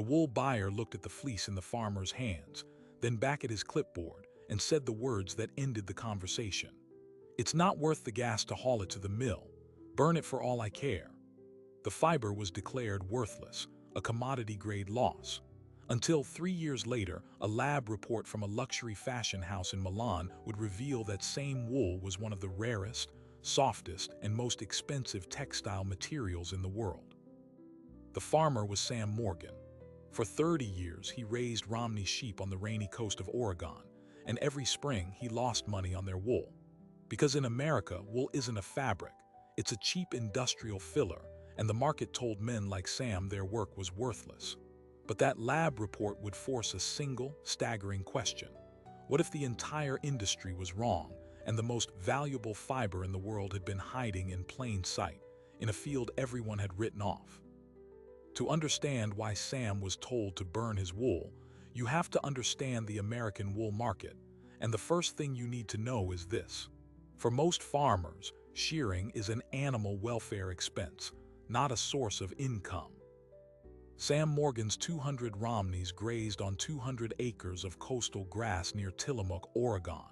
The wool buyer looked at the fleece in the farmer's hands, then back at his clipboard, and said the words that ended the conversation. "It's not worth the gas to haul it to the mill. Burn it for all I care." The fiber was declared worthless, a commodity-grade loss. Until 3 years later, a lab report from a luxury fashion house in Milan would reveal that same wool was one of the rarest, softest, and most expensive textile materials in the world. The farmer was Sam Morgan. For 30 years, he raised Romney sheep on the rainy coast of Oregon, and every spring he lost money on their wool. Because in America, wool isn't a fabric, it's a cheap industrial filler, and the market told men like Sam their work was worthless. But that lab report would force a single, staggering question. What if the entire industry was wrong, and the most valuable fiber in the world had been hiding in plain sight, in a field everyone had written off? To understand why Sam was told to burn his wool, you have to understand the American wool market, and the first thing you need to know is this. For most farmers, shearing is an animal welfare expense, not a source of income. Sam Morgan's 200 Romneys grazed on 200 acres of coastal grass near Tillamook, Oregon.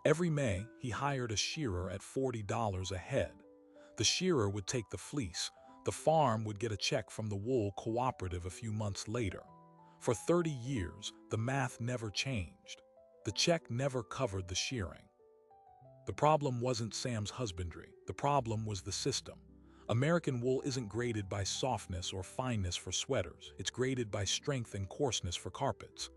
Every May, he hired a shearer at $40 a head. The shearer would take the fleece. The farm would get a check from the wool cooperative a few months later. For 30 years, the math never changed. The check never covered the shearing. The problem wasn't Sam's husbandry. The problem was the system. American wool isn't graded by softness or fineness for sweaters. It's graded by strength and coarseness for carpets.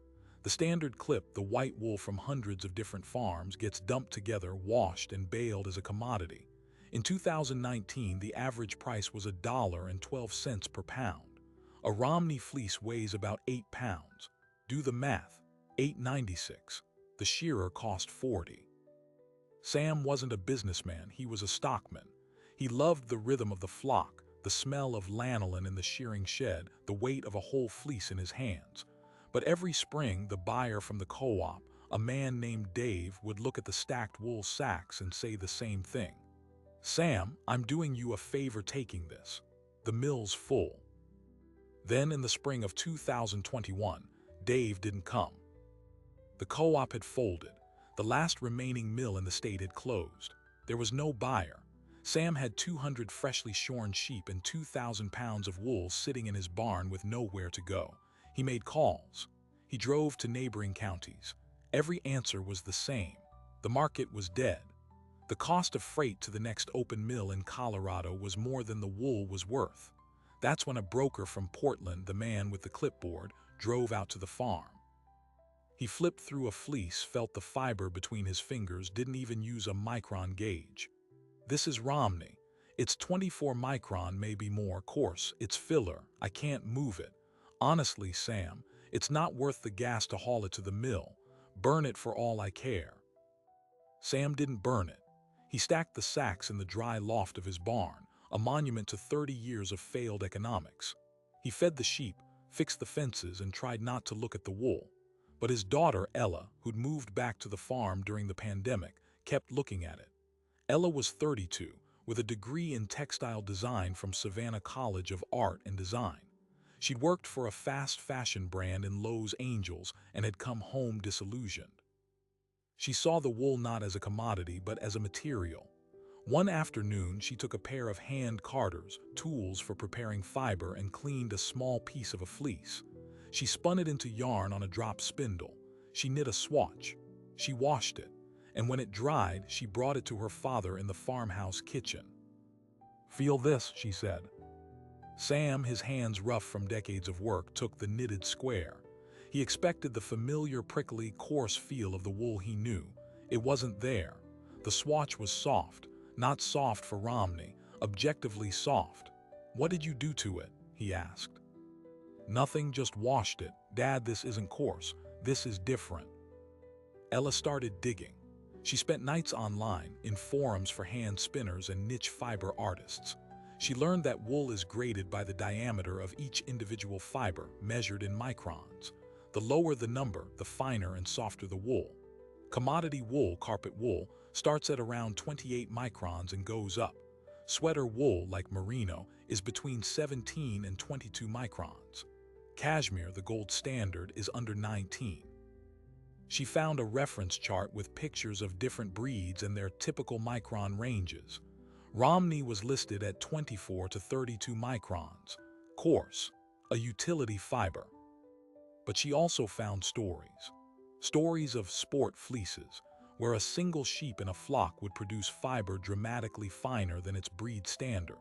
The standard clip, the white wool from hundreds of different farms, gets dumped together, washed, and baled as a commodity. In 2019, the average price was $1.12 per pound. A Romney fleece weighs about 8 pounds. Do the math, $8.96. The shearer cost $40. Sam wasn't a businessman, he was a stockman. He loved the rhythm of the flock, the smell of lanolin in the shearing shed, the weight of a whole fleece in his hands. But every spring, the buyer from the co-op, a man named Dave, would look at the stacked wool sacks and say the same thing. "Sam, I'm doing you a favor taking this. The mill's full." Then in the spring of 2021, Dave didn't come. The co-op had folded. The last remaining mill in the state had closed. There was no buyer. Sam had 200 freshly shorn sheep and 2,000 pounds of wool sitting in his barn with nowhere to go. He made calls. He drove to neighboring counties. Every answer was the same. The market was dead. The cost of freight to the next open mill in Colorado was more than the wool was worth. That's when a broker from Portland, the man with the clipboard, drove out to the farm. He flipped through a fleece, felt the fiber between his fingers, didn't even use a micron gauge. "This is Romney. It's 24 micron, maybe more, coarse. It's filler. I can't move it. Honestly, Sam, it's not worth the gas to haul it to the mill. Burn it for all I care." Sam didn't burn it. He stacked the sacks in the dry loft of his barn, a monument to 30 years of failed economics. He fed the sheep, fixed the fences, and tried not to look at the wool. But his daughter, Ella, who'd moved back to the farm during the pandemic, kept looking at it. Ella was 32, with a degree in textile design from Savannah College of Art and Design. She'd worked for a fast fashion brand in Los Angeles and had come home disillusioned. She saw the wool not as a commodity but as a material. One afternoon, she took a pair of hand carders, tools for preparing fiber, and cleaned a small piece of a fleece. She spun it into yarn on a drop spindle. She knit a swatch. She washed it, and when it dried, she brought it to her father in the farmhouse kitchen. "Feel this," she said. Sam, his hands rough from decades of work, took the knitted square. He expected the familiar, prickly, coarse feel of the wool he knew. It wasn't there. The swatch was soft, not soft for Romney, objectively soft. "What did you do to it?" he asked. "Nothing, just washed it. Dad, this isn't coarse. This is different." Ella started digging. She spent nights online, in forums for hand spinners and niche fiber artists. She learned that wool is graded by the diameter of each individual fiber, measured in microns. The lower the number, the finer and softer the wool. Commodity wool, carpet wool, starts at around 28 microns and goes up. Sweater wool, like merino, is between 17 and 22 microns. Cashmere, the gold standard, is under 19. She found a reference chart with pictures of different breeds and their typical micron ranges. Romney was listed at 24 to 32 microns, coarse, a utility fiber. But she also found stories of sport fleeces, where a single sheep in a flock would produce fiber dramatically finer than its breed standard.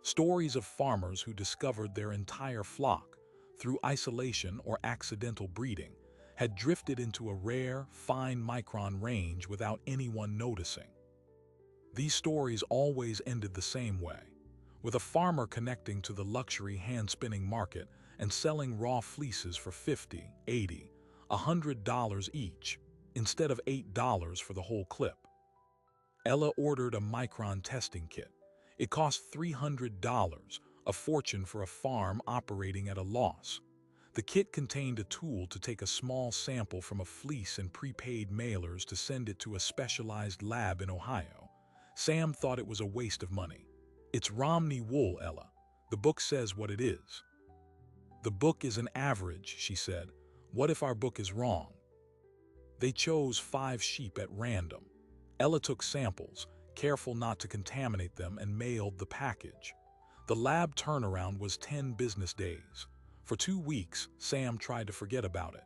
Stories of farmers who discovered their entire flock, through isolation or accidental breeding, had drifted into a rare, fine micron range without anyone noticing. These stories always ended the same way, with a farmer connecting to the luxury hand-spinning market and selling raw fleeces for $50, $80, $100 each, instead of $8 for the whole clip. Ella ordered a micron testing kit. It cost $300, a fortune for a farm operating at a loss. The kit contained a tool to take a small sample from a fleece and prepaid mailers to send it to a specialized lab in Ohio. Sam thought it was a waste of money. It's Romney wool, Ella. The book says what it is. The book is an average, she said. What if our book is wrong? They chose 5 sheep at random. Ella took samples, careful not to contaminate them, and mailed the package. The lab turnaround was 10 business days. For 2 weeks, Sam tried to forget about it.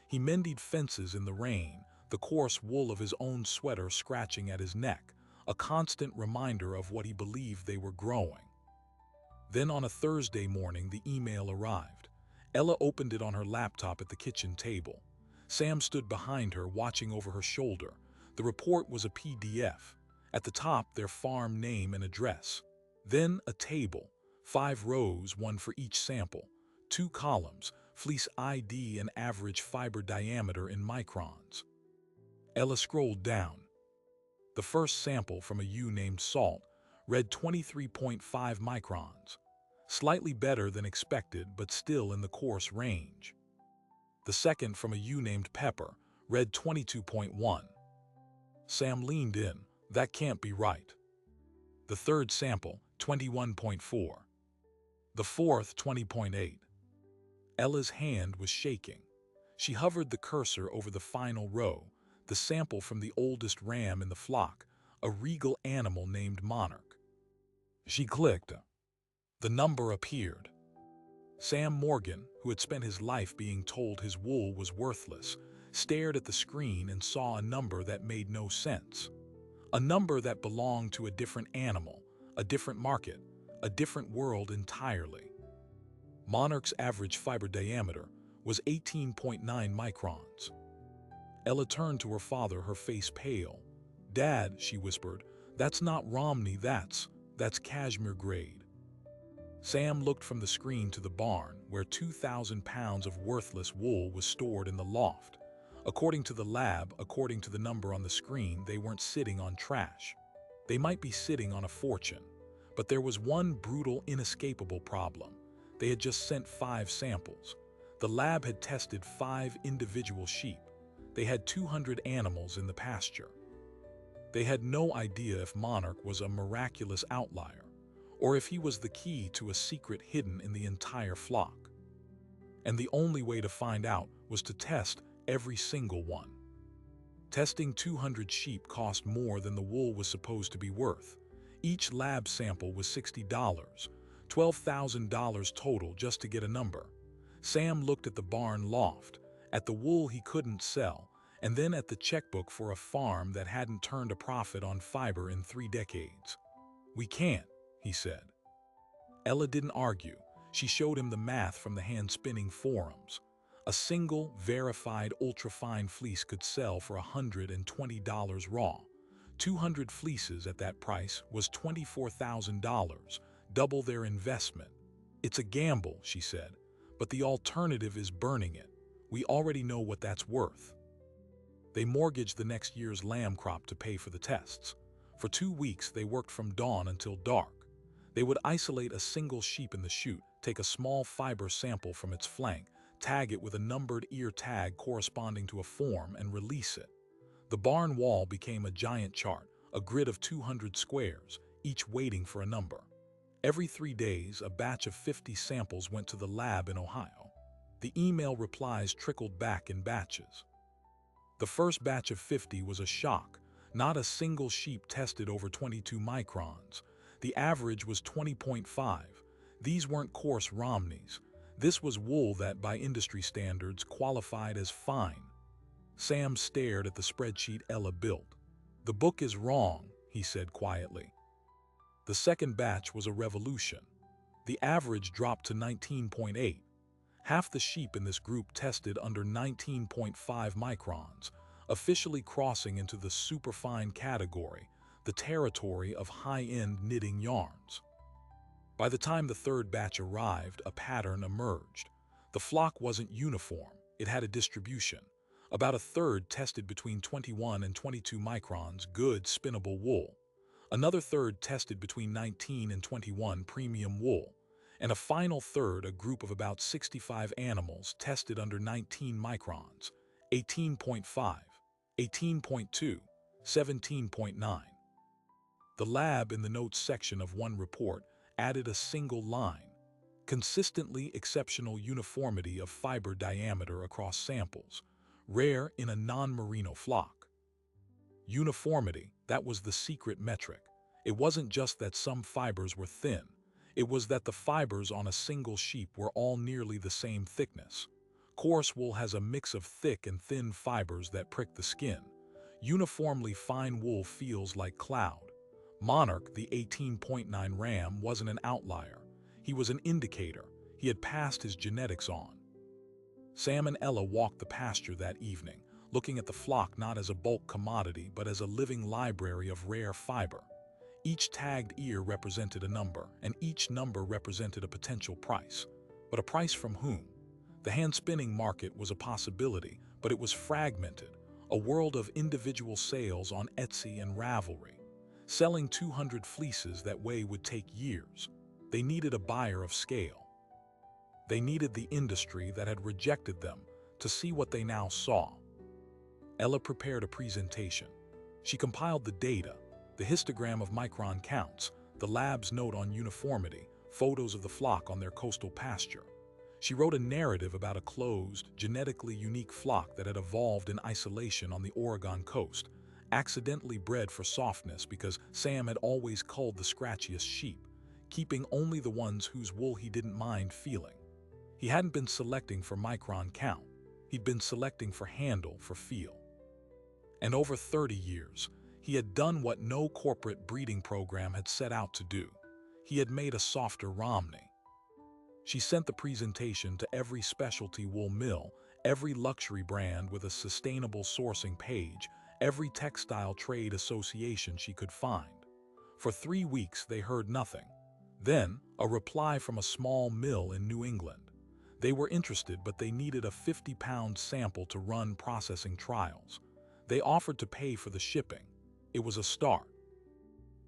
He mended fences in the rain, the coarse wool of his own sweater scratching at his neck, a constant reminder of what he believed they were growing. Then on a Thursday morning, the email arrived. Ella opened it on her laptop at the kitchen table. Sam stood behind her, watching over her shoulder. The report was a PDF. At the top, their farm name and address. Then a table, 5 rows, one for each sample. 2 columns, fleece ID and average fiber diameter in microns. Ella scrolled down. The first sample, from a ewe named Salt, read 23.5 microns. Slightly better than expected, but still in the coarse range. The second, from a ewe named Pepper, read 22.1. Sam leaned in. That can't be right. The third sample, 21.4. The fourth, 20.8. Ella's hand was shaking. She hovered the cursor over the final row, the sample from the oldest ram in the flock, a regal animal named Monarch. She clicked. The number appeared. Sam Morgan, who had spent his life being told his wool was worthless, stared at the screen and saw a number that made no sense. A number that belonged to a different animal, a different market, a different world entirely. Monarch's average fiber diameter was 18.9 microns. Ella turned to her father, her face pale. "Dad," she whispered, "that's not Romney, that's cashmere grade." Sam looked from the screen to the barn, where 2,000 pounds of worthless wool was stored in the loft. According to the lab, according to the number on the screen, they weren't sitting on trash. They might be sitting on a fortune. But there was one brutal, inescapable problem. They had just sent 5 samples. The lab had tested 5 individual sheep. They had 200 animals in the pasture. They had no idea if Monarch was a miraculous outlier, or if he was the key to a secret hidden in the entire flock. And the only way to find out was to test every single one. Testing 200 sheep cost more than the wool was supposed to be worth. Each lab sample was $60, $12,000 total just to get a number. Sam looked at the barn loft, at the wool he couldn't sell, and then at the checkbook for a farm that hadn't turned a profit on fiber in 3 decades. "We can't," he said. Ella didn't argue. She showed him the math from the hand-spinning forums. A single, verified, ultra-fine fleece could sell for $120 raw. 200 fleeces at that price was $24,000, double their investment. "It's a gamble," she said, "but the alternative is burning it. We already know what that's worth." They mortgaged the next year's lamb crop to pay for the tests. For 2 weeks, they worked from dawn until dark. They would isolate a single sheep in the chute, take a small fiber sample from its flank, tag it with a numbered ear tag corresponding to a form, and release it. The barn wall became a giant chart, a grid of 200 squares, each waiting for a number. Every 3 days, a batch of 50 samples went to the lab in Ohio. The email replies trickled back in batches. The first batch of 50 was a shock. Not a single sheep tested over 22 microns. The average was 20.5. These weren't coarse Romneys. This was wool that, by industry standards, qualified as fine. Sam stared at the spreadsheet Ella built. "The book is wrong," he said quietly. The second batch was a revolution. The average dropped to 19.8. Half the sheep in this group tested under 19.5 microns, officially crossing into the superfine category, the territory of high-end knitting yarns. By the time the third batch arrived, a pattern emerged. The flock wasn't uniform, it had a distribution. About a third tested between 21 and 22 microns, good spinnable wool. Another third tested between 19 and 21, premium wool. And a final third, a group of about 65 animals, tested under 19 microns, 18.5, 18.2, 17.9. The lab, in the notes section of one report, added a single line: consistently exceptional uniformity of fiber diameter across samples, rare in a non-merino flock. Uniformity, that was the secret metric. It wasn't just that some fibers were thin. It was that the fibers on a single sheep were all nearly the same thickness. Coarse wool has a mix of thick and thin fibers that prick the skin. Uniformly fine wool feels like cloud. Monarch, the 18.9 ram, wasn't an outlier. He was an indicator. He had passed his genetics on. Sam and Ella walked the pasture that evening, looking at the flock not as a bulk commodity but as a living library of rare fiber. Each tagged ear represented a number, and each number represented a potential price. But a price from whom? The hand-spinning market was a possibility, but it was fragmented, a world of individual sales on Etsy and Ravelry. Selling 200 fleeces that way would take years. They needed a buyer of scale. They needed the industry that had rejected them to see what they now saw. Ella prepared a presentation. She compiled the data, the histogram of micron counts, the lab's note on uniformity, photos of the flock on their coastal pasture. She wrote a narrative about a closed, genetically unique flock that had evolved in isolation on the Oregon coast, accidentally bred for softness because Sam had always culled the scratchiest sheep, keeping only the ones whose wool he didn't mind feeling. He hadn't been selecting for micron count. He'd been selecting for handle, for feel. And over 30 years, he had done what no corporate breeding program had set out to do. He had made a softer Romney. She sent the presentation to every specialty wool mill, every luxury brand with a sustainable sourcing page, every textile trade association she could find. For 3 weeks, they heard nothing. Then, a reply from a small mill in New England. They were interested, but they needed a 50-pound sample to run processing trials. They offered to pay for the shipping. It was a start.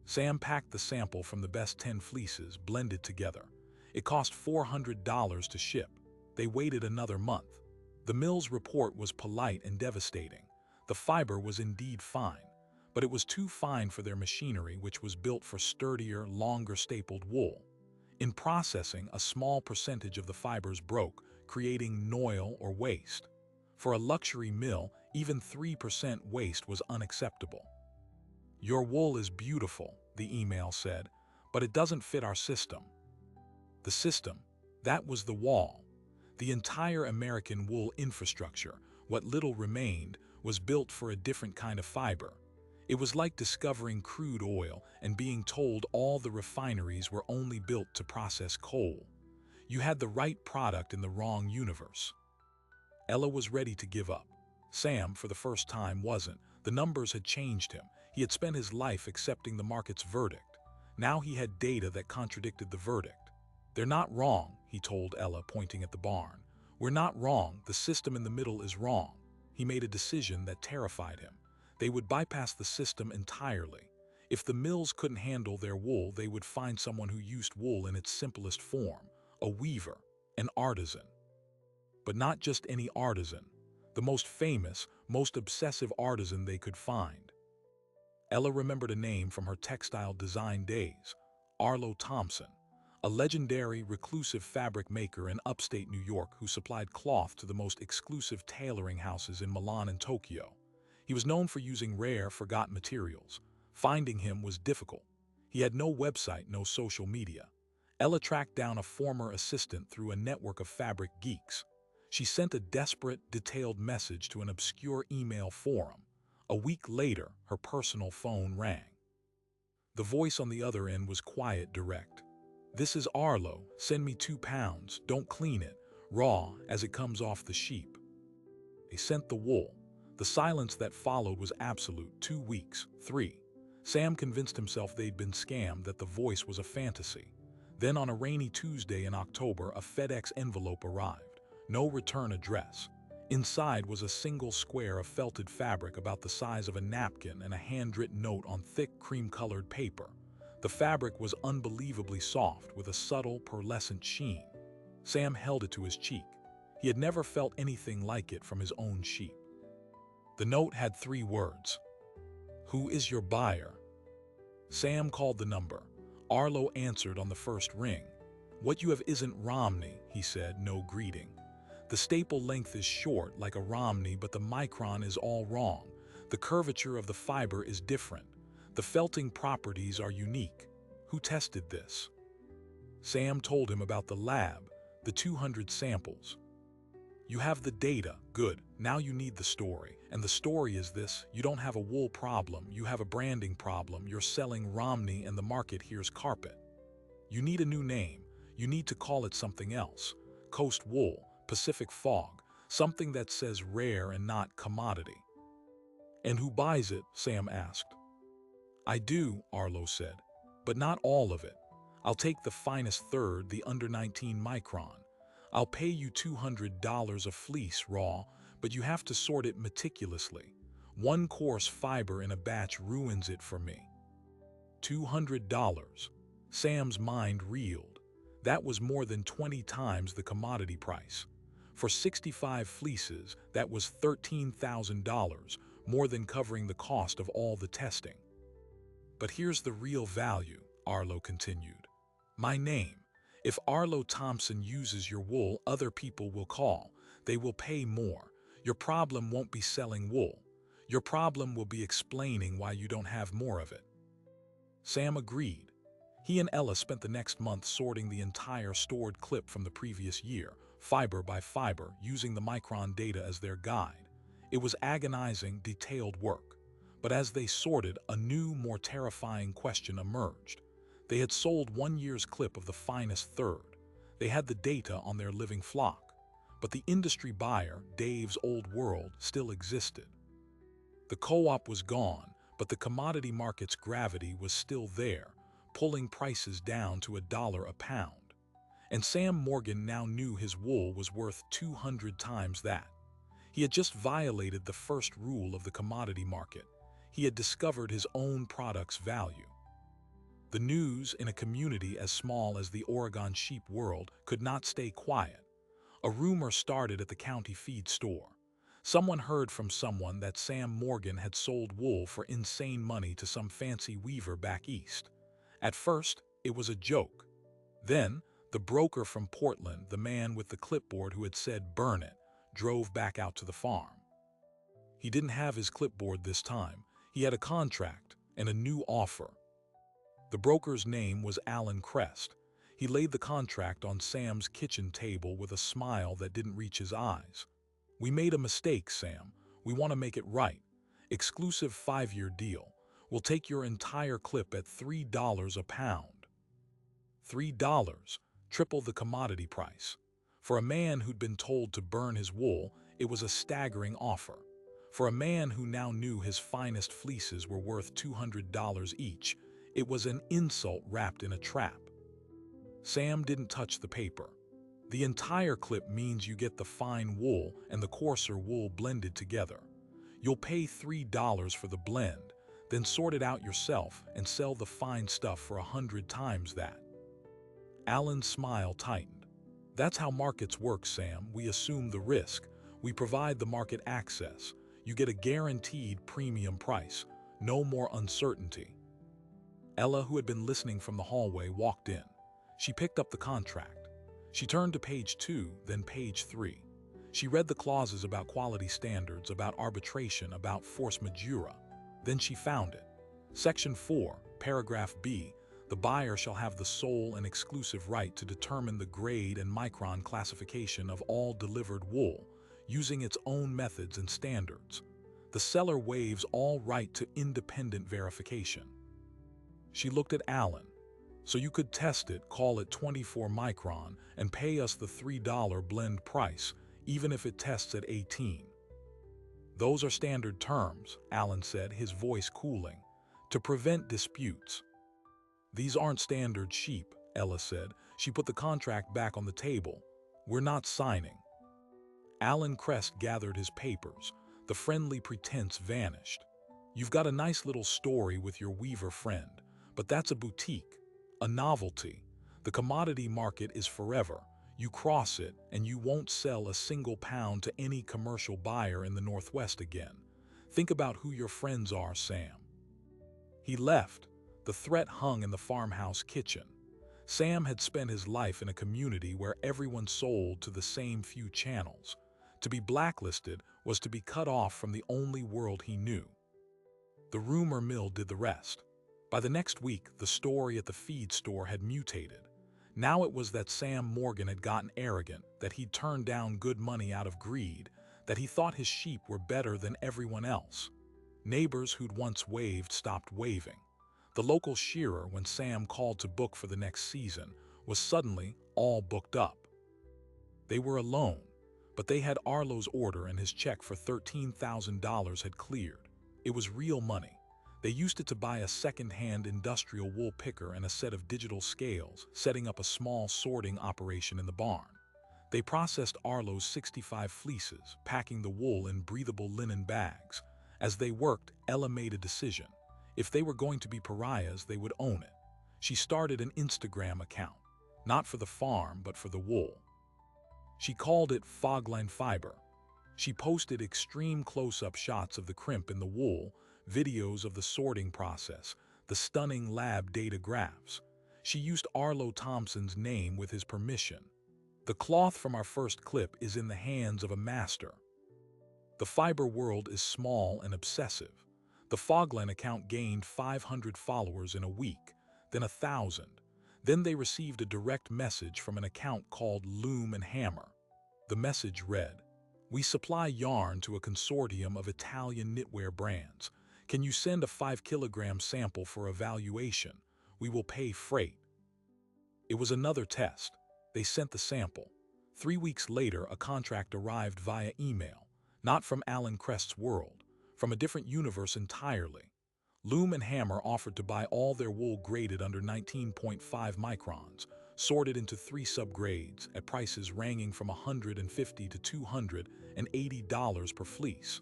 Sam packed the sample from the best 10 fleeces, blended together. It cost $400 to ship. They waited another month. The mill's report was polite and devastating. The fiber was indeed fine, but it was too fine for their machinery, which was built for sturdier, longer stapled wool. In processing, a small percentage of the fibers broke, creating noil or waste. For a luxury mill, even 3% waste was unacceptable. "Your wool is beautiful," the email said, "but it doesn't fit our system." The system, that was the wall. The entire American wool infrastructure, what little remained, was built for a different kind of fiber. It was like discovering crude oil and being told all the refineries were only built to process coal. You had the right product in the wrong universe. Ella was ready to give up. Sam, for the first time, wasn't. The numbers had changed him. He had spent his life accepting the market's verdict. Now he had data that contradicted the verdict. "They're not wrong," he told Ella, pointing at the barn. "We're not wrong. The system in the middle is wrong." He made a decision that terrified him. They would bypass the system entirely. If the mills couldn't handle their wool, they would find someone who used wool in its simplest form, a weaver, an artisan. But not just any artisan, the most famous, most obsessive artisan they could find. Ella remembered a name from her textile design days: Arlo Thompson, a legendary reclusive fabric maker in upstate New York who supplied cloth to the most exclusive tailoring houses in Milan and Tokyo. He was known for using rare, forgotten materials. Finding him was difficult. He had no website, no social media. Ella tracked down a former assistant through a network of fabric geeks. She sent a desperate, detailed message to an obscure email forum. A week later, her personal phone rang. The voice on the other end was quiet, direct. "This is Arlo. Send me 2 pounds. Don't clean it. Raw, as it comes off the sheep." They sent the wool. The silence that followed was absolute. 2 weeks. 3. Sam convinced himself they'd been scammed, that the voice was a fantasy. Then on a rainy Tuesday in October, a FedEx envelope arrived. No return address. Inside was a single square of felted fabric about the size of a napkin and a handwritten note on thick cream-colored paper. The fabric was unbelievably soft, with a subtle, pearlescent sheen. Sam held it to his cheek. He had never felt anything like it from his own sheep. The note had 3 words. "Who is your buyer?" Sam called the number. Arlo answered on the first ring. "What you have isn't Romney," he said, no greeting. "The staple length is short, like a Romney, but the micron is all wrong. The curvature of the fiber is different. The felting properties are unique. Who tested this?" Sam told him about the lab, the 200 samples. "You have the data, good. Now you need the story. And the story is this: you don't have a wool problem, you have a branding problem. You're selling Romney and the market here's carpet. You need a new name. You need to call it something else. Coast Wool, Pacific Fog, something that says rare and not commodity." "And who buys it?" Sam asked. "I do," Arlo said, "but not all of it. I'll take the finest third, the under 19 micron. I'll pay you $200 a fleece raw, but you have to sort it meticulously. One coarse fiber in a batch ruins it for me." $200. Sam's mind reeled. That was more than 20 times the commodity price. For 65 fleeces, that was $13,000, more than covering the cost of all the testing. "But here's the real value," Arlo continued. "My name. If Arlo Thompson uses your wool, other people will call. They will pay more. Your problem won't be selling wool. Your problem will be explaining why you don't have more of it." Sam agreed. He and Ella spent the next month sorting the entire stored clip from the previous year, fiber by fiber, using the micron data as their guide. It was agonizing, detailed work. But as they sorted, a new, more terrifying question emerged. They had sold 1 year's clip of the finest third. They had the data on their living flock. But the industry buyer, Dave's Old World, still existed. The co-op was gone, but the commodity market's gravity was still there, pulling prices down to $1 a pound. And Sam Morgan now knew his wool was worth 200 times that. He had just violated the first rule of the commodity market. He had discovered his own product's value. The news, in a community as small as the Oregon sheep world, could not stay quiet. A rumor started at the county feed store. Someone heard from someone that Sam Morgan had sold wool for insane money to some fancy weaver back east. At first, it was a joke. Then, the broker from Portland, the man with the clipboard who had said "burn it," drove back out to the farm. He didn't have his clipboard this time. He had a contract and a new offer. The broker's name was Alan Crest. He laid the contract on Sam's kitchen table with a smile that didn't reach his eyes. "We made a mistake, Sam. We want to make it right. Exclusive 5-year deal. We'll take your entire clip at $3 a pound." $3, triple the commodity price. For a man who'd been told to burn his wool, it was a staggering offer. For a man who now knew his finest fleeces were worth $200 each, it was an insult wrapped in a trap. Sam didn't touch the paper. "The entire clip means you get the fine wool and the coarser wool blended together. You'll pay $3 for the blend, then sort it out yourself and sell the fine stuff for 100 times that." Alan's smile tightened. "That's how markets work, Sam. We assume the risk. We provide the market access. You get a guaranteed premium price. No more uncertainty." Ella, who had been listening from the hallway, walked in. She picked up the contract. She turned to page 2, then page 3. She read the clauses about quality standards, about arbitration, about force majeure. Then she found it. Section 4, paragraph B, the buyer shall have the sole and exclusive right to determine the grade and micron classification of all delivered wool, using its own methods and standards. The seller waives all right to independent verification. She looked at Alan. So you could test it, call it 24 micron, and pay us the $3 blend price, even if it tests at 18. Those are standard terms, Alan said, his voice cooling, to prevent disputes. These aren't standard sheep, Ella said. She put the contract back on the table. We're not signing. Alan Crest gathered his papers. The friendly pretense vanished. You've got a nice little story with your weaver friend, but that's a boutique, a novelty. The commodity market is forever. You cross it, and you won't sell a single pound to any commercial buyer in the Northwest again. Think about who your friends are, Sam. He left. The threat hung in the farmhouse kitchen. Sam had spent his life in a community where everyone sold to the same few channels. To be blacklisted was to be cut off from the only world he knew. The rumor mill did the rest. By the next week, the story at the feed store had mutated. Now it was that Sam Morgan had gotten arrogant, that he'd turned down good money out of greed, that he thought his sheep were better than everyone else. Neighbors who'd once waved stopped waving. The local shearer, when Sam called to book for the next season, was suddenly all booked up. They were alone, but they had Arlo's order and his check for $13,000 had cleared. It was real money. They used it to buy a second-hand industrial wool picker and a set of digital scales, setting up a small sorting operation in the barn. They processed Arlo's 65 fleeces, packing the wool in breathable linen bags. As they worked, Ella made a decision. If they were going to be pariahs, they would own it. She started an Instagram account, not for the farm, but for the wool. She called it Fogline Fiber. She posted extreme close-up shots of the crimp in the wool, videos of the sorting process, the stunning lab data graphs. She used Arlo Thompson's name with his permission. The cloth from our first clip is in the hands of a master. The fiber world is small and obsessive. The Fogline account gained 500 followers in a week, then 1,000. Then they received a direct message from an account called Loom and Hammer. The message read, "We supply yarn to a consortium of Italian knitwear brands. Can you send a 5-kilogram sample for evaluation? We will pay freight." It was another test. They sent the sample. 3 weeks later, a contract arrived via email, not from Alan Crest's world, from a different universe entirely. Loom and Hammer offered to buy all their wool graded under 19.5 microns, sorted into 3 subgrades at prices ranging from $150 to $280 per fleece.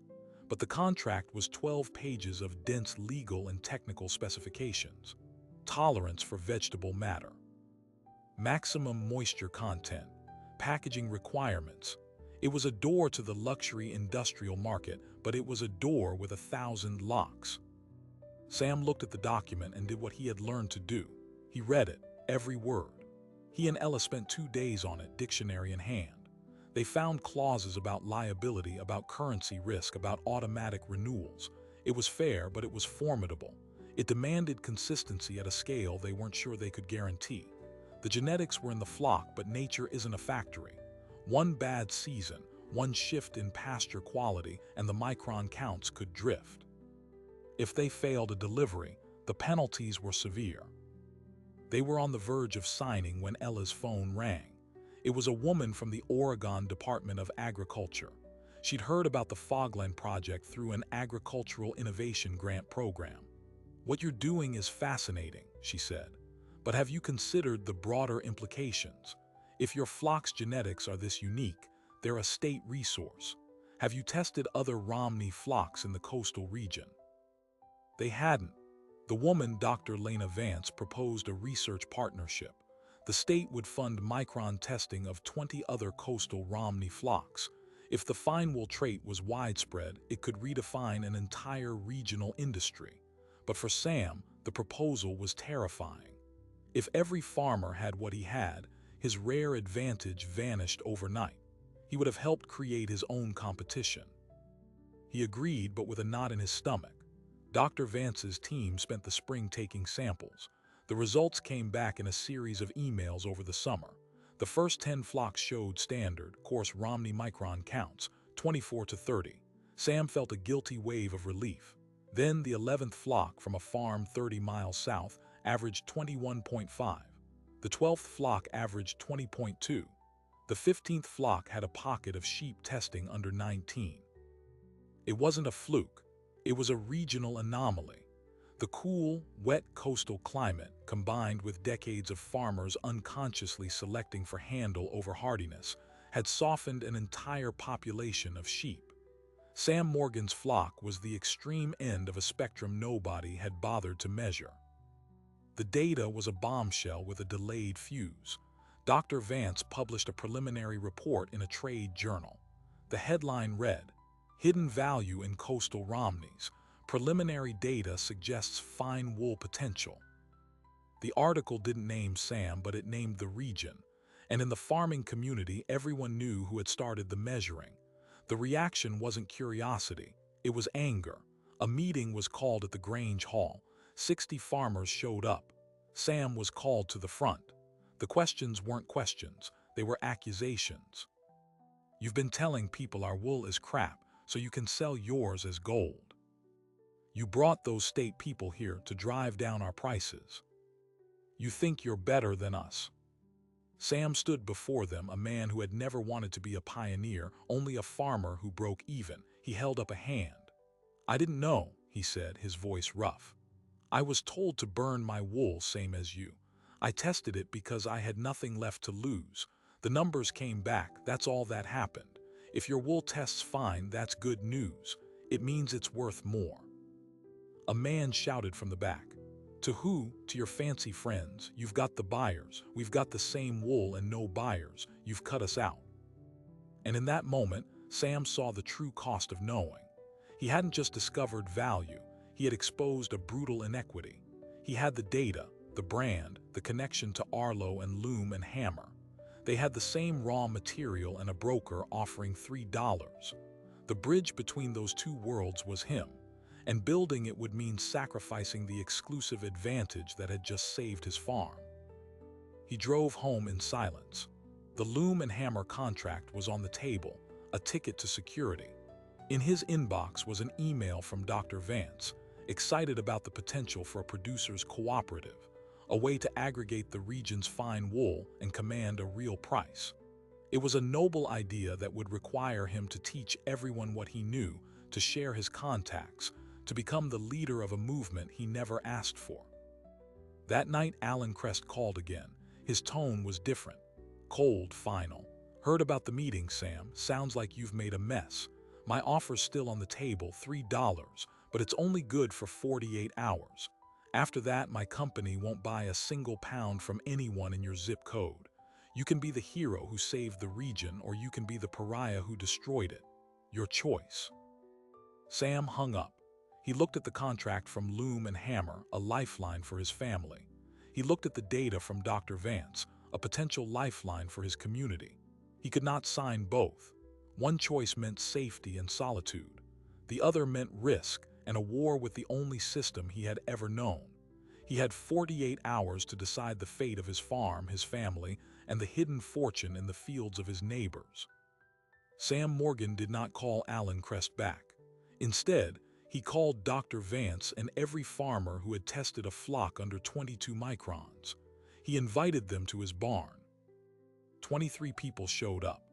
But the contract was 12 pages of dense legal and technical specifications. Tolerance for vegetable matter, maximum moisture content, packaging requirements. It was a door to the luxury industrial market, but it was a door with 1,000 locks. Sam looked at the document and did what he had learned to do. He read it, every word. He and Ella spent 2 days on it, dictionary in hand. They found clauses about liability, about currency risk, about automatic renewals. It was fair, but it was formidable. It demanded consistency at a scale they weren't sure they could guarantee. The genetics were in the flock, but nature isn't a factory. One bad season, one shift in pasture quality, and the micron counts could drift. If they failed a delivery, the penalties were severe. They were on the verge of signing when Ella's phone rang. It was a woman from the Oregon Department of Agriculture. She'd heard about the Fogline project through an agricultural innovation grant program. "What you're doing is fascinating," she said, "but have you considered the broader implications? If your flock's genetics are this unique, they're a state resource. Have you tested other Romney flocks in the coastal region?" They hadn't. The woman, Dr. Lena Vance, proposed a research partnership. The state would fund micron testing of 20 other coastal Romney flocks. If the fine wool trait was widespread, it could redefine an entire regional industry. But for Sam, the proposal was terrifying. If every farmer had what he had, his rare advantage vanished overnight. He would have helped create his own competition. He agreed, but with a knot in his stomach. Dr. Vance's team spent the spring taking samples. The results came back in a series of emails over the summer. The first 10 flocks showed standard, coarse Romney micron counts, 24 to 30. Sam felt a guilty wave of relief. Then the 11th flock from a farm 30 miles south averaged 21.5. The 12th flock averaged 20.2. The 15th flock had a pocket of sheep testing under 19. It wasn't a fluke. It was a regional anomaly. The cool, wet coastal climate, combined with decades of farmers unconsciously selecting for handle over hardiness, had softened an entire population of sheep. Sam Morgan's flock was the extreme end of a spectrum nobody had bothered to measure. The data was a bombshell with a delayed fuse. Dr. Vance published a preliminary report in a trade journal. The headline read, "Hidden Value in Coastal Romneys. Preliminary data suggests fine wool potential." The article didn't name Sam, but it named the region. And in the farming community, everyone knew who had started the measuring. The reaction wasn't curiosity, it was anger. A meeting was called at the Grange Hall. 60 farmers showed up. Sam was called to the front. The questions weren't questions, they were accusations. "You've been telling people our wool is crap, so you can sell yours as gold. You brought those state people here to drive down our prices. You think you're better than us." Sam stood before them, a man who had never wanted to be a pioneer, only a farmer who broke even. He held up a hand. "I didn't know," he said, his voice rough. "I was told to burn my wool same as you. I tested it because I had nothing left to lose. The numbers came back, that's all that happened. If your wool tests fine, that's good news. It means it's worth more." A man shouted from the back, "To who? To your fancy friends. You've got the buyers. We've got the same wool and no buyers. You've cut us out." And in that moment, Sam saw the true cost of knowing. He hadn't just discovered value, he had exposed a brutal inequity. He had the data, the brand, the connection to Arlo and Loom and Hammer. They had the same raw material and a broker offering $3. The bridge between those two worlds was him, and building it would mean sacrificing the exclusive advantage that had just saved his farm. He drove home in silence. The Loom and Hammer contract was on the table, a ticket to security. In his inbox was an email from Dr. Vance, excited about the potential for a producer's cooperative, a way to aggregate the region's fine wool and command a real price. It was a noble idea that would require him to teach everyone what he knew, to share his contacts, to become the leader of a movement he never asked for. That night, Alan Crest called again. His tone was different. Cold, final. "Heard about the meeting, Sam. Sounds like you've made a mess. My offer's still on the table, $3, but it's only good for 48 hours. After that, my company won't buy a single pound from anyone in your zip code. You can be the hero who saved the region, or you can be the pariah who destroyed it. Your choice." Sam hung up. He looked at the contract from Loom and Hammer, a lifeline for his family. He looked at the data from Dr. Vance, a potential lifeline for his community. He could not sign both. One choice meant safety and solitude. The other meant risk and a war with the only system he had ever known. He had 48 hours to decide the fate of his farm, his family, and the hidden fortune in the fields of his neighbors. Sam Morgan did not call Alan Crest back. Instead, he called Dr. Vance and every farmer who had tested a flock under 22 microns. He invited them to his barn. 23 people showed up.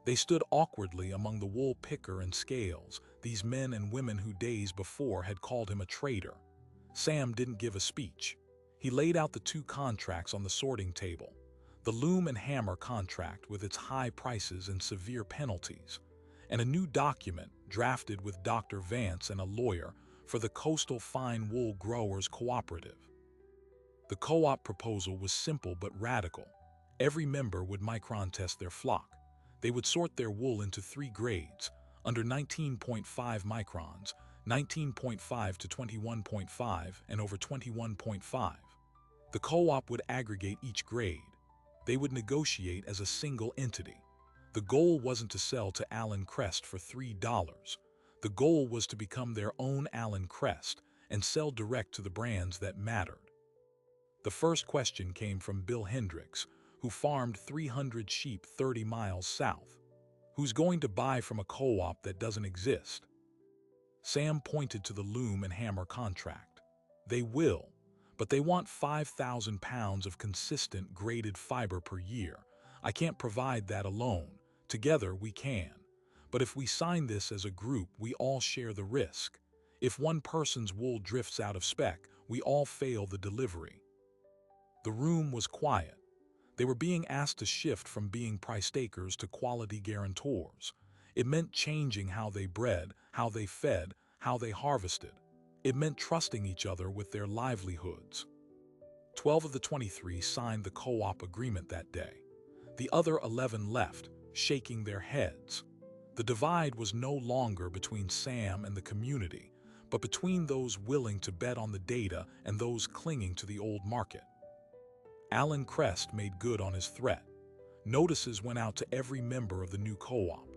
They stood awkwardly among the wool picker and scales, these men and women who days before had called him a traitor. Sam didn't give a speech. He laid out the two contracts on the sorting table. The Loom and Hammer contract with its high prices and severe penalties, and a new document drafted with Dr. Vance and a lawyer for the Coastal Fine Wool Growers Cooperative. The co-op proposal was simple but radical. Every member would micron test their flock. They would sort their wool into 3 grades, under 19.5 microns, 19.5 to 21.5, and over 21.5. The co-op would aggregate each grade. They would negotiate as a single entity. The goal wasn't to sell to Alan Crest for $3. The goal was to become their own Alan Crest and sell direct to the brands that mattered. The first question came from Bill Hendricks, who farmed 300 sheep 30 miles south. Who's going to buy from a co-op that doesn't exist? Sam pointed to the loom and hammer contract. They will, but they want 5,000 pounds of consistent graded fiber per year. I can't provide that alone. Together we can. But if we sign this as a group, we all share the risk. If one person's wool drifts out of spec, we all fail the delivery. The room was quiet. They were being asked to shift from being price takers to quality guarantors. It meant changing how they bred, how they fed, how they harvested. It meant trusting each other with their livelihoods. 12 of the 23 signed the co-op agreement that day. The other 11 left, shaking their heads. The divide was no longer between Sam and the community, but between those willing to bet on the data and those clinging to the old market. Alan Crest made good on his threat. Notices went out to every member of the new co-op.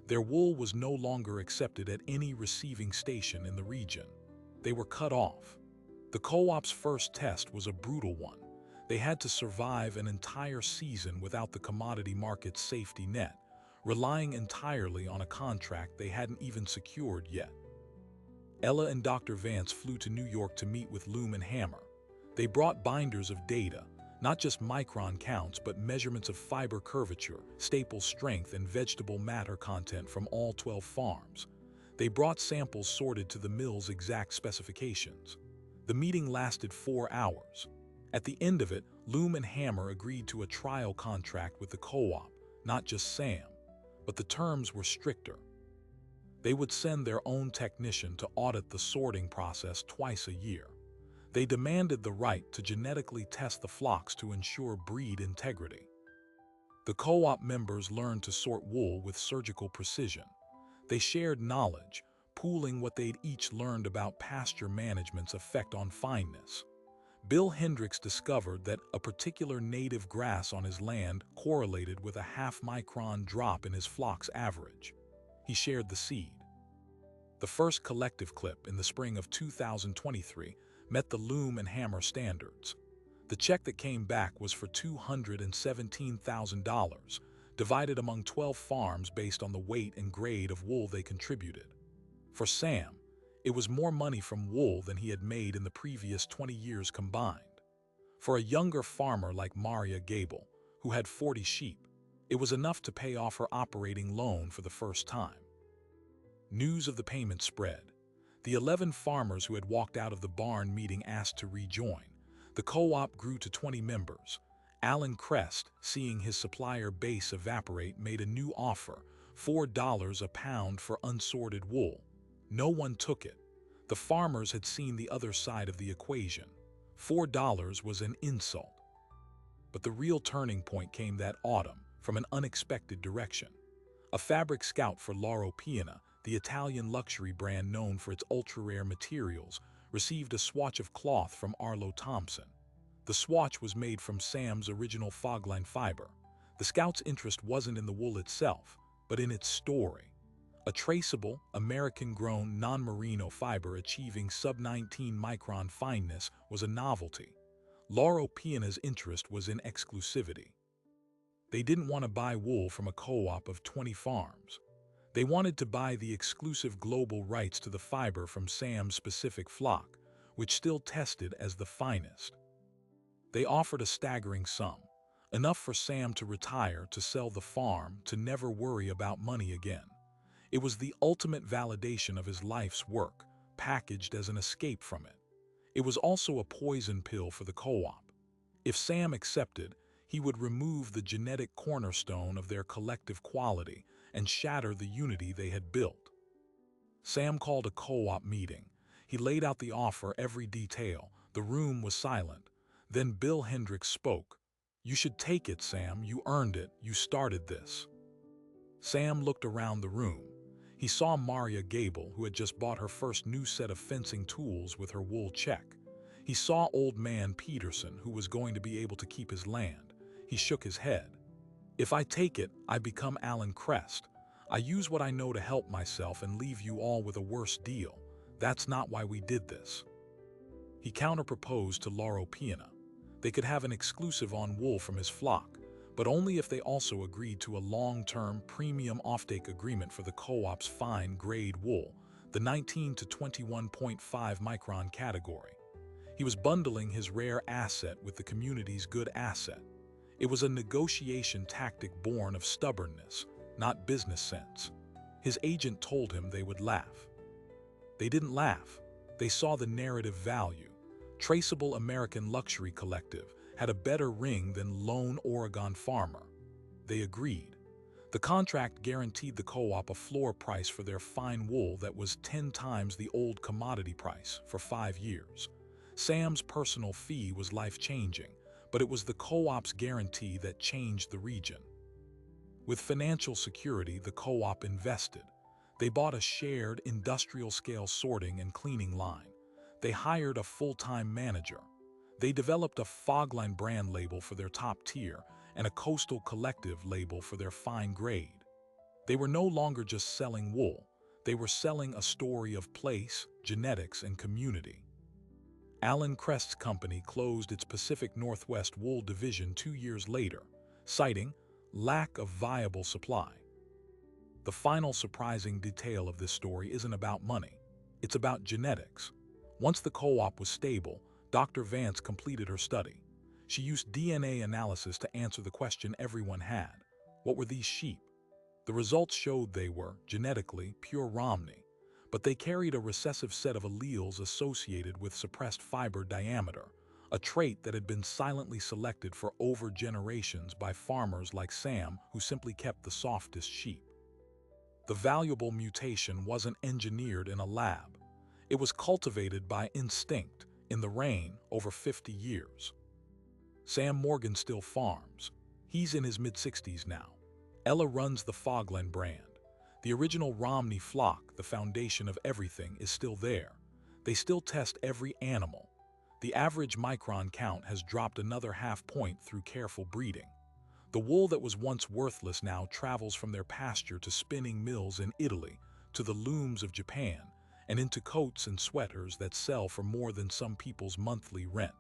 Their wool was no longer accepted at any receiving station in the region. They were cut off. The co-op's first test was a brutal one. They had to survive an entire season without the commodity market's safety net, relying entirely on a contract they hadn't even secured yet. Ella and Dr. Vance flew to New York to meet with Loom and Hammer. They brought binders of data, not just micron counts, but measurements of fiber curvature, staple strength, and vegetable matter content from all 12 farms. They brought samples sorted to the mill's exact specifications. The meeting lasted 4 hours. At the end of it, Loom and Hammer agreed to a trial contract with the co-op, not just Sam, but the terms were stricter. They would send their own technician to audit the sorting process twice a year. They demanded the right to genetically test the flocks to ensure breed integrity. The co-op members learned to sort wool with surgical precision. They shared knowledge, pooling what they'd each learned about pasture management's effect on fineness. Bill Hendricks discovered that a particular native grass on his land correlated with a half-micron drop in his flock's average. He shared the seed. The first collective clip in the spring of 2023 met the Loom and Hammer standards. The check that came back was for $217,000, divided among 12 farms based on the weight and grade of wool they contributed. For Sam, it was more money from wool than he had made in the previous 20 years combined. For a younger farmer like Maria Gable, who had 40 sheep, it was enough to pay off her operating loan for the first time. News of the payment spread. The 11 farmers who had walked out of the barn meeting asked to rejoin. The co-op grew to 20 members. Alan Crest, seeing his supplier base evaporate, made a new offer, $4 a pound for unsorted wool. No one took it. The farmers had seen the other side of the equation. $4 was an insult. But the real turning point came that autumn from an unexpected direction. A fabric scout for Loro Piana, the Italian luxury brand known for its ultra-rare materials, received a swatch of cloth from Arlo Thompson. The swatch was made from Sam's original fogline fiber. The scout's interest wasn't in the wool itself, but in its story. A traceable, American-grown, non-merino fiber achieving sub-19 micron fineness was a novelty. Loro Piana's interest was in exclusivity. They didn't want to buy wool from a co-op of 20 farms. They wanted to buy the exclusive global rights to the fiber from Sam's specific flock, which still tested as the finest. They offered a staggering sum, enough for Sam to retire, to sell the farm, to never worry about money again. It was the ultimate validation of his life's work, packaged as an escape from it. It was also a poison pill for the co-op. If Sam accepted, he would remove the genetic cornerstone of their collective quality and shatter the unity they had built. Sam called a co-op meeting. He laid out the offer, every detail. The room was silent. Then Bill Hendricks spoke. "You should take it, Sam. You earned it. You started this." Sam looked around the room. He saw Maria Gable, who had just bought her first new set of fencing tools with her wool check. He saw old man Peterson, who was going to be able to keep his land. He shook his head. "If I take it, I become Alan Crest. I use what I know to help myself and leave you all with a worse deal. That's not why we did this." He counter-proposed to Laro Piana. They could have an exclusive on wool from his flock, but only if they also agreed to a long-term premium offtake agreement for the co-op's fine-grade wool, the 19 to 21.5 micron category. He was bundling his rare asset with the community's good asset. It was a negotiation tactic born of stubbornness, not business sense. His agent told him they would laugh. They didn't laugh. They saw the narrative value. Traceable American Luxury Collective had a better ring than Lone Oregon Farmer. They agreed. The contract guaranteed the co-op a floor price for their fine wool that was 10 times the old commodity price for 5 years. Sam's personal fee was life-changing, but it was the co-op's guarantee that changed the region. With financial security, the co-op invested. They bought a shared industrial-scale sorting and cleaning line. They hired a full-time manager. They developed a Fogline brand label for their top tier and a Coastal Collective label for their fine grade. They were no longer just selling wool. They were selling a story of place, genetics, and community. Alan Crest's company closed its Pacific Northwest wool division 2 years later, citing lack of viable supply. The final surprising detail of this story isn't about money. It's about genetics. Once the co-op was stable, Dr. Vance completed her study. She used DNA analysis to answer the question everyone had. What were these sheep? The results showed they were, genetically, pure Romney, but they carried a recessive set of alleles associated with suppressed fiber diameter, a trait that had been silently selected for over generations by farmers like Sam, who simply kept the softest sheep. The valuable mutation wasn't engineered in a lab. It was cultivated by instinct, in the rain, over 50 years. Sam Morgan still farms. He's in his mid-60s now. Ella runs the Fogland brand. The original Romney flock, the foundation of everything, is still there. They still test every animal. The average micron count has dropped another half point through careful breeding. The wool that was once worthless now travels from their pasture to spinning mills in Italy, to the looms of Japan, and into coats and sweaters that sell for more than some people's monthly rent.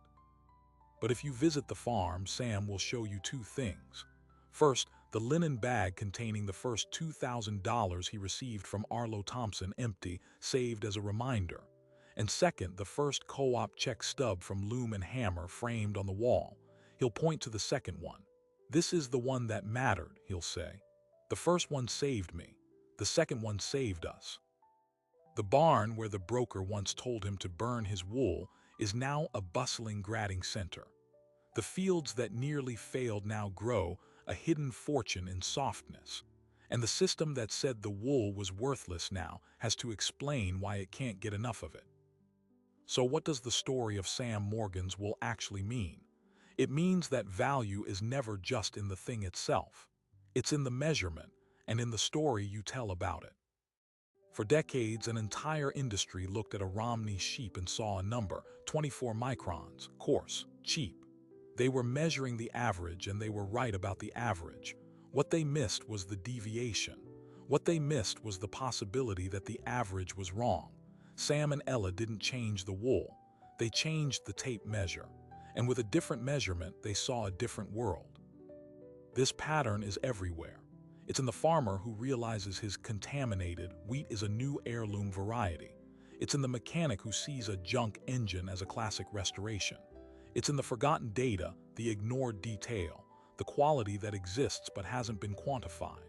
But if you visit the farm, Sam will show you 2 things. First, the linen bag containing the first $2,000 he received from Arlo Thompson empty, saved as a reminder. And second, the first co-op check stub from Loom and Hammer framed on the wall. He'll point to the second one. "This is the one that mattered," he'll say. "The first one saved me. The second one saved us." The barn where the broker once told him to burn his wool is now a bustling grading center. The fields that nearly failed now grow a hidden fortune in softness. And the system that said the wool was worthless now has to explain why it can't get enough of it. So what does the story of Sam Morgan's wool actually mean? It means that value is never just in the thing itself. It's in the measurement and in the story you tell about it. For decades, an entire industry looked at a Romney sheep and saw a number, 24 microns, coarse, cheap. They were measuring the average, and they were right about the average. What they missed was the deviation. What they missed was the possibility that the average was wrong. Sam and Ella didn't change the wool. They changed the tape measure. And with a different measurement, they saw a different world. This pattern is everywhere. It's in the farmer who realizes his contaminated wheat is a new heirloom variety. It's in the mechanic who sees a junk engine as a classic restoration. It's in the forgotten data, the ignored detail, the quality that exists but hasn't been quantified.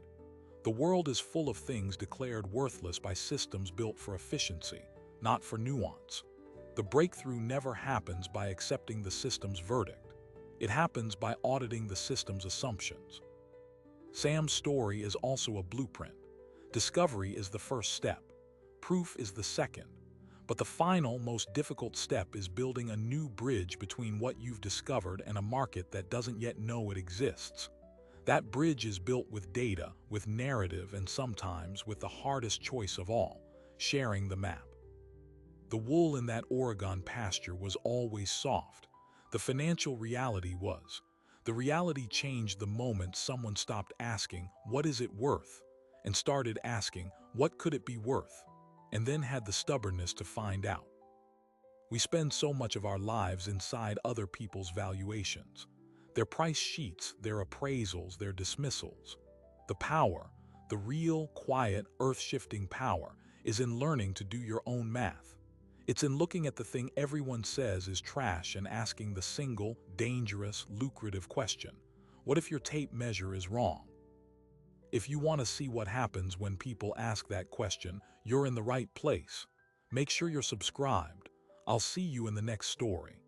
The world is full of things declared worthless by systems built for efficiency, not for nuance. The breakthrough never happens by accepting the system's verdict. It happens by auditing the system's assumptions. Sam's story is also a blueprint. Discovery is the first step. Proof is the second. But the final, most difficult step is building a new bridge between what you've discovered and a market that doesn't yet know it exists. That bridge is built with data, with narrative, and sometimes with the hardest choice of all, sharing the map. The wool in that Oregon pasture was always soft. The financial reality was. The reality changed the moment someone stopped asking, "What is it worth?" and started asking, "What could it be worth?" and then had the stubbornness to find out. We spend so much of our lives inside other people's valuations. Their price sheets, their appraisals, their dismissals. The power, the real, quiet, earth-shifting power, is in learning to do your own math. It's in looking at the thing everyone says is trash and asking the single, dangerous, lucrative question: what if your tape measure is wrong? If you want to see what happens when people ask that question, you're in the right place. Make sure you're subscribed. I'll see you in the next story.